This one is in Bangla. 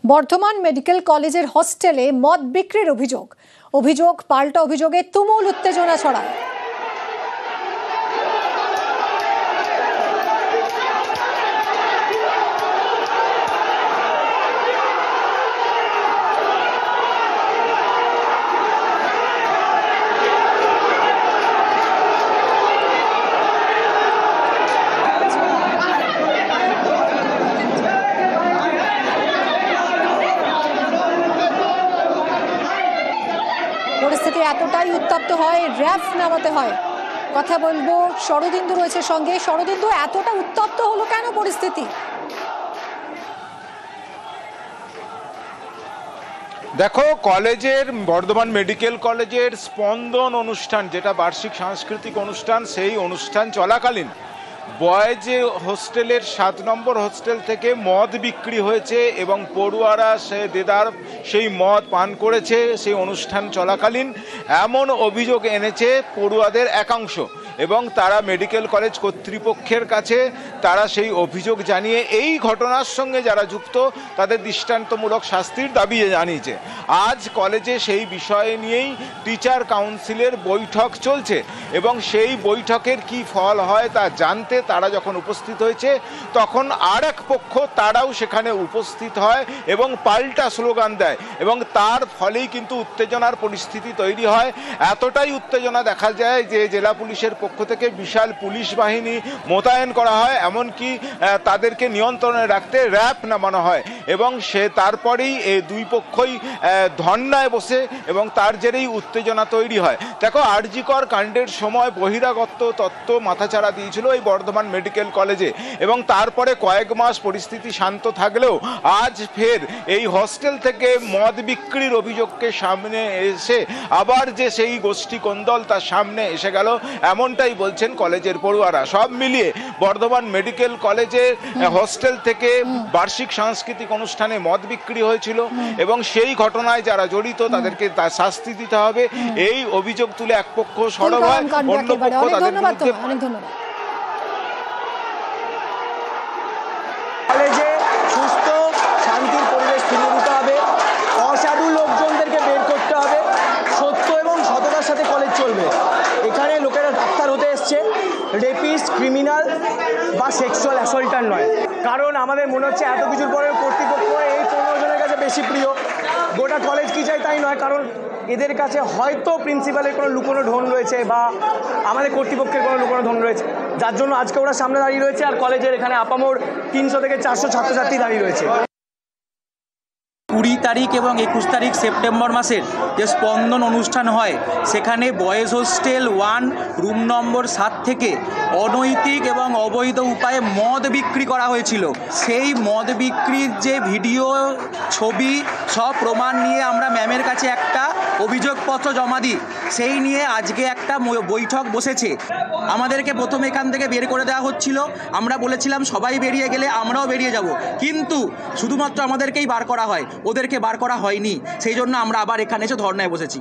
বর্ধমান মেডিকেল কলেজের হস্টেলে মদ বিক্রির অভিযোগ পাল্টা অভিযোগে তুমুল উত্তেজনা ছড়ায়। পরিস্থিতি এতটাই উত্তপ্ত হয় র্যাফ নামাতে হয়। কথা বলবো, শরদিন্দু রয়েছে সঙ্গে। শরদিন্দু, এতটা উত্তপ্ত হলো কেন পরিস্থিতি? দেখো, কলেজের বর্ধমান মেডিকেল কলেজের স্পন্দন অনুষ্ঠান, যেটা বার্ষিক সাংস্কৃতিক অনুষ্ঠান, সেই অনুষ্ঠান চলাকালীন বয়েজ হোস্টেলের 7 নম্বর হোস্টেল থেকে মদ বিক্রি হয়েছে এবং পড়ুয়ারা দেদার সেই মদ পান করেছে সেই অনুষ্ঠান চলাকালীন। এমন অভিযোগ এনেছে পড়ুয়াদের একাংশ এবং তারা মেডিকেল কলেজ কর্তৃপক্ষের কাছে তারা সেই অভিযোগ জানিয়ে এই ঘটনার সঙ্গে যারা যুক্ত তাদের দৃষ্টান্তমূলক শাস্তির দাবি জানিয়েছে। আজ কলেজে সেই বিষয় নিয়েই টিচার কাউন্সিলের বৈঠক চলছে এবং সেই বৈঠকের কি ফল হয় তা জানতে তারা যখন উপস্থিত হয়েছে তখন আর এক পক্ষ তারাও সেখানে উপস্থিত হয় এবং পাল্টা স্লোগান দেয় এবং তার ফলেই কিন্তু উত্তেজনার পরিস্থিতি তৈরি হয়। এতটাই উত্তেজনা দেখা যায় যে জেলা পুলিশের পক্ষ থেকে বিশাল পুলিশ বাহিনী মোতায়েন করা হয়, এমনকি তাদেরকে নিয়ন্ত্রণে রাখতে র্যাব নামানো হয় এবং তারপরেই এই দুই পক্ষই ধর্নায় বসে এবং তার জেরেই উত্তেজনা তৈরি হয়। দেখো, আরজিকর কাণ্ডের সময় বহিরাগত তত্ত্ব মাথাচাড়া দিয়েছিল এই বর্ধমান মেডিকেল কলেজে এবং তারপরে কয়েক মাস পরিস্থিতি শান্ত থাকলেও আজ ফের এই হস্টেল থেকে মদ বিক্রির অভিযোগকে সামনে এসে আবার যে সেই গোষ্ঠী কোন্দল তার সামনে এসে গেল, এমনটাই বলছেন কলেজের পড়ুয়ারা। সব মিলিয়ে বর্ধমান মেডিকেল কলেজের হস্টেল থেকে বার্ষিক সাংস্কৃতিক অনুষ্ঠানে মদ বিক্রি হয়েছিল এবং সেই ঘটনায় যারা জড়িত তাদেরকে তার শাস্তি দিতে হবে এই অভিযোগ তুলে এক পক্ষ সরব হয়, অন্য পক্ষ তাদের বিরুদ্ধে। কলেজে সুস্থ শান্তির পরিবেশ ফিরিয়ে দিতে হবে, অসাধু লোকজনদেরকে বের করতে হবে, সত্য এবং সততার সাথে কলেজ চলবে। এখানে লোকেরা ডাক্তার হতে এসছে, রেপিস্ট, ক্রিমিনাল বা সেক্সুয়াল অ্যাসল্টার নয়। কারণ আমাদের মনে হচ্ছে এত কিছুর পরে কর্তৃপক্ষ এই 15 জনের কাছে বেশি প্রিয়। গোটা কলেজ কি চাই তাই নয়, কারণ এদের কাছে হয়তো প্রিন্সিপালের কোনো লুকোনো ধন রয়েছে বা আমাদের কর্তৃপক্ষের কোনো লুকোনো ধন রয়েছে, যার জন্য আজকে ওরা সামনে দাঁড়িয়ে রয়েছে আর কলেজের এখানে আপামোর 300 থেকে 400 ছাত্রছাত্রী দাঁড়িয়ে রয়েছে। 20 তারিখ এবং 21 তারিখ সেপ্টেম্বর মাসের যে স্পন্দন অনুষ্ঠান হয় সেখানে বয়েজ হোস্টেল 1 রুম নম্বর 7 থেকে অনৈতিক এবং অবৈধ উপায়ে মদ বিক্রি করা হয়েছিল। সেই মদ বিক্রির যে ভিডিও, ছবি, সব প্রমাণ নিয়ে আমরা ম্যামের কাছে একটা অভিযোগপত্র জমা দিই। সেই নিয়ে আজকে একটা বৈঠক বসেছে। আমাদেরকে প্রথমে এখান থেকে বের করে দেওয়া হচ্ছিল, আমরা বলেছিলাম সবাই বেরিয়ে গেলে আমরাও বেরিয়ে যাব, কিন্তু শুধুমাত্র আমাদেরকেই বার করা হয়, ওদেরকে বার করা হয়নি। সেই জন্য আমরা আবার এখানে এসে ধর্নায় বসেছি।